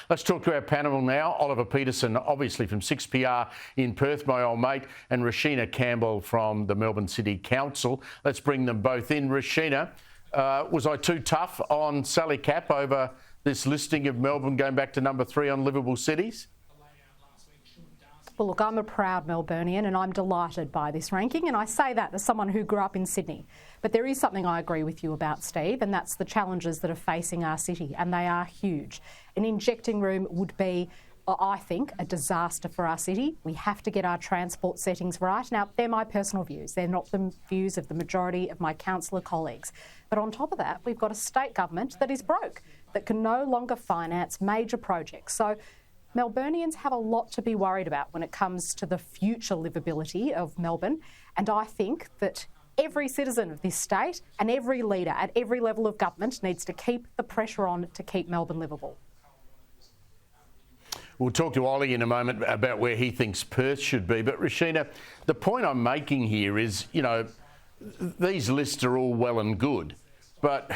Let's talk to our panel now. Oliver Peterson, obviously from 6PR in Perth, my old mate, and Rashina Campbell from the Melbourne City Council. Let's bring them both in. Rashina, was I too tough on Sally Capp over this listing of Melbourne going back to number 3 on livable cities? Well, look, I'm a proud Melburnian and I'm delighted by this ranking, and I say that as someone who grew up in Sydney. But there is something I agree with you about, Steve, and that's the challenges that are facing our city, and they are huge. An injecting room would be, I think, a disaster for our city. We have to get our transport settings right. Now, they're my personal views. They're not the views of the majority of my councillor colleagues. But on top of that, we've got a state government that is broke, that can no longer finance major projects. So Melburnians have a lot to be worried about when it comes to the future livability of Melbourne, and I think that every citizen of this state and every leader at every level of government needs to keep the pressure on to keep Melbourne livable. We'll talk to Ollie in a moment about where he thinks Perth should be, but Rashina, the point I'm making here is, you know, these lists are all well and good, but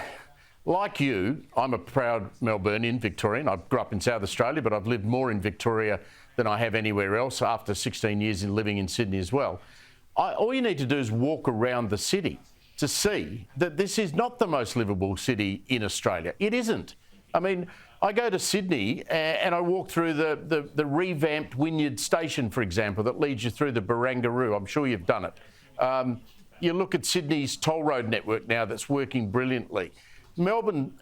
like you, I'm a proud Melburnian, Victorian. I grew up in South Australia, but I've lived more in Victoria than I have anywhere else after 16 years in living in Sydney as well. All you need to do is walk around the city to see that this is not the most livable city in Australia. It isn't. I mean, I go to Sydney and I walk through the revamped Wynyard Station, for example, that leads you through the Barangaroo. I'm sure you've done it. You look at Sydney's toll road network now that's working brilliantly. Melbourne,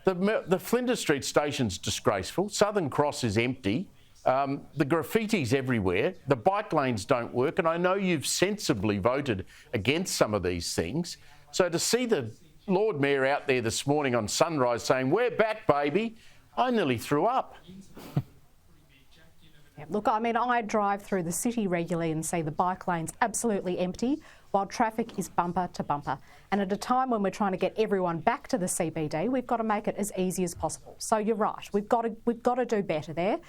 the Flinders Street station's disgraceful. Southern Cross is empty. The graffiti's everywhere. The bike lanes don't work. And I know you've sensibly voted against some of these things. So to see the Lord Mayor out there this morning on Sunrise saying, "We're back, baby," I nearly threw up. Yeah, look, I mean, I drive through the city regularly and see the bike lanes absolutely empty, while traffic is bumper to bumper. And at a time when we're trying to get everyone back to the CBD, we've got to make it as easy as possible. So you're right, we've got to do better there.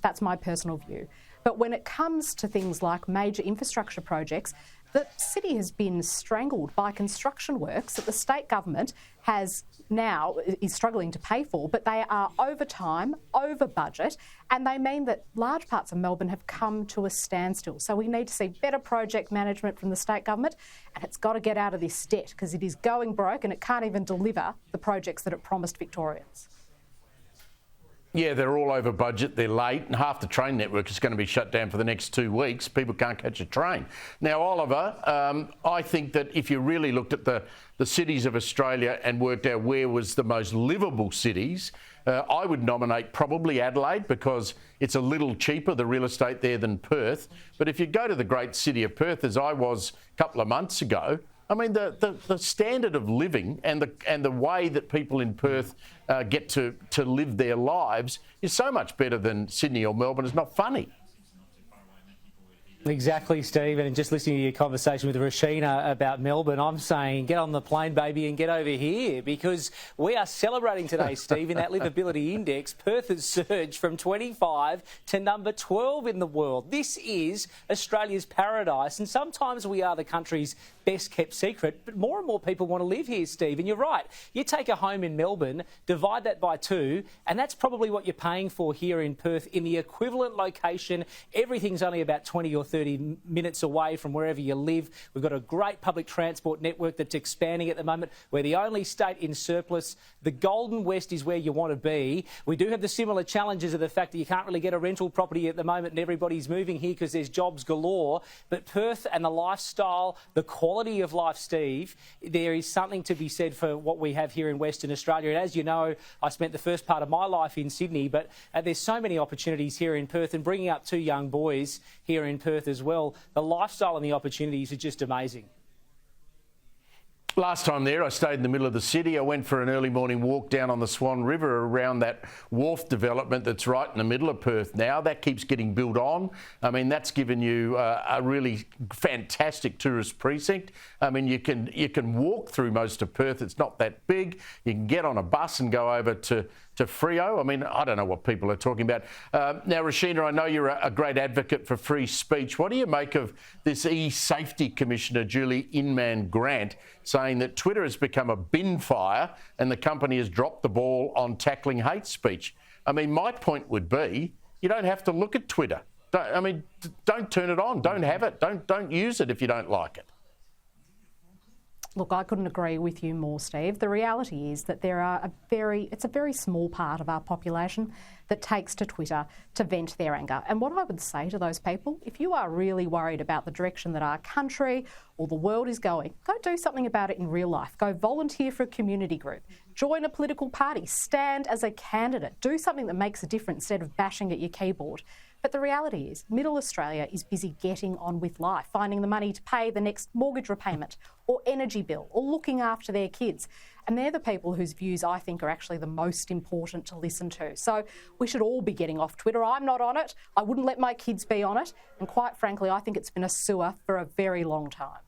That's my personal view. But when it comes to things like major infrastructure projects, the city has been strangled by construction works that the state government is struggling to pay for, but they are over time, over budget, and they mean that large parts of Melbourne have come to a standstill. So we need to see better project management from the state government, and it's got to get out of this debt because it is going broke and it can't even deliver the projects that it promised Victorians. Yeah, they're all over budget, they're late, and half the train network is going to be shut down for the next 2 weeks. People can't catch a train. Now, Oliver, I think that if you really looked at the cities of Australia and worked out where was the most livable cities, I would nominate probably Adelaide because it's a little cheaper, the real estate there, than Perth. But if you go to the great city of Perth, as I was a couple of months ago, I mean, the standard of living and the way that people in Perth get to live their lives is so much better than Sydney or Melbourne. It's not funny. Exactly, Steve, and just listening to your conversation with Rashina about Melbourne, I'm saying get on the plane, baby, and get over here because we are celebrating today, Steve, in that Liveability Index. Perth has surged from 25 to number 12 in the world. This is Australia's paradise, and sometimes we are the country's best-kept secret, but more and more people want to live here, Steve, and you're right. You take a home in Melbourne, divide that by 2, and that's probably what you're paying for here in Perth in the equivalent location. Everything's only about 20 or 30 minutes away from wherever you live. We've got a great public transport network that's expanding at the moment. We're the only state in surplus. The Golden West is where you want to be. We do have the similar challenges of the fact that you can't really get a rental property at the moment and everybody's moving here because there's jobs galore. But Perth and the lifestyle, the quality of life, Steve, there is something to be said for what we have here in Western Australia. And as you know, I spent the first part of my life in Sydney, but there's so many opportunities here in Perth, and bringing up 2 young boys here in Perth as well, the lifestyle and the opportunities are just amazing. Last time there, I stayed in the middle of the city. I went for an early morning walk down on the Swan River around that wharf development that's right in the middle of Perth now. That keeps getting built on. I mean, that's given you a really fantastic tourist precinct. I mean, you can walk through most of Perth. It's not that big. You can get on a bus and go over to Freo. I mean, I don't know what people are talking about. Now, Rashina, I know you're a great advocate for free speech. What do you make of this e-safety commissioner, Julie Inman-Grant, saying that Twitter has become a bin fire and the company has dropped the ball on tackling hate speech? I mean, my point would be you don't have to look at Twitter. Don't turn it on. Don't have it. Don't use it if you don't like it. Look, I couldn't agree with you more, Steve. The reality is that it's a very small part of our population that takes to Twitter to vent their anger. And what I would say to those people, if you are really worried about the direction that our country or the world is going, go do something about it in real life. Go volunteer for a community group. Join a political party. Stand as a candidate. Do something that makes a difference instead of bashing at your keyboard. But the reality is, Middle Australia is busy getting on with life, finding the money to pay the next mortgage repayment or energy bill or looking after their kids. And they're the people whose views I think are actually the most important to listen to. So we should all be getting off Twitter. I'm not on it. I wouldn't let my kids be on it. And quite frankly, I think it's been a sewer for a very long time.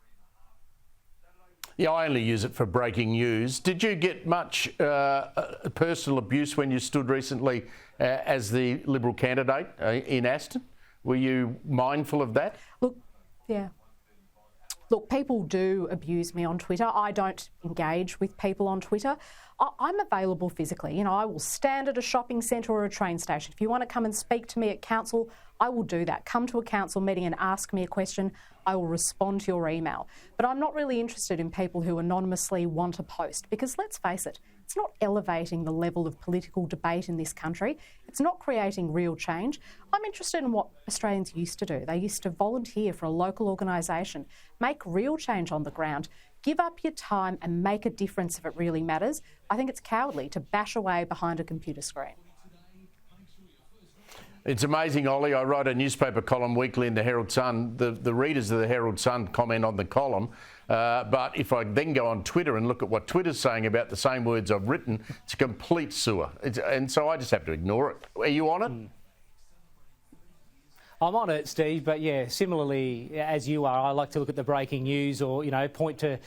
Yeah, I only use it for breaking news. Did you get much personal abuse when you stood recently as the Liberal candidate in Aston? Were you mindful of that? Look, yeah. Look, people do abuse me on Twitter. I don't engage with people on Twitter. I'm available physically. I will stand at a shopping centre or a train station. If you want to come and speak to me at council, I will do that. Come to a council meeting and ask me a question. I will respond to your email. But I'm not really interested in people who anonymously want a post because, let's face it, it's not elevating the level of political debate in this country. It's not creating real change. I'm interested in what Australians used to do. They used to volunteer for a local organisation, make real change on the ground, give up your time and make a difference if it really matters. I think it's cowardly to bash away behind a computer screen. It's amazing, Ollie. I write a newspaper column weekly in the Herald Sun. The readers of the Herald Sun comment on the column. But if I then go on Twitter and look at what Twitter's saying about the same words I've written, it's a complete sewer. And so I just have to ignore it. Are you on it? I'm on it, Steve, but yeah, similarly as you are, I like to look at the breaking news or, point to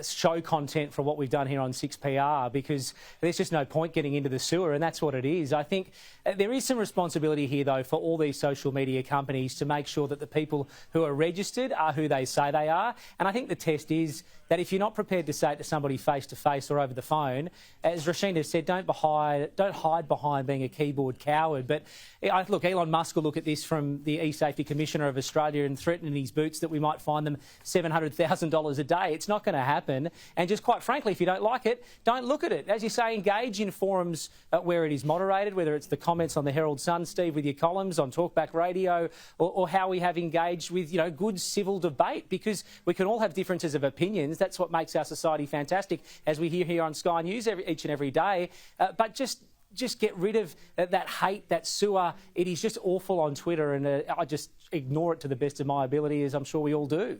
show content for what we've done here on 6PR because there's just no point getting into the sewer, and that's what it is. I think there is some responsibility here, though, for all these social media companies to make sure that the people who are registered are who they say they are. And I think the test is that if you're not prepared to say it to somebody face-to-face or over the phone, as Rashina said, don't hide behind being a keyboard coward. But look, Elon Musk will look at this from the E-Safety Commissioner of Australia and threaten in his boots that we might fine them $700,000 a day. It's not going to happen. And just quite frankly, if you don't like it, don't look at it. As you say, engage in forums where it is moderated, whether it's the comments on the Herald Sun, Steve, with your columns on Talkback Radio, or how we have engaged with, good civil debate, because we can all have differences of opinions. That's what makes our society fantastic, as we hear here on Sky News each and every day. But just get rid of that hate, that sewer. It is just awful on Twitter, and I just ignore it to the best of my ability, as I'm sure we all do.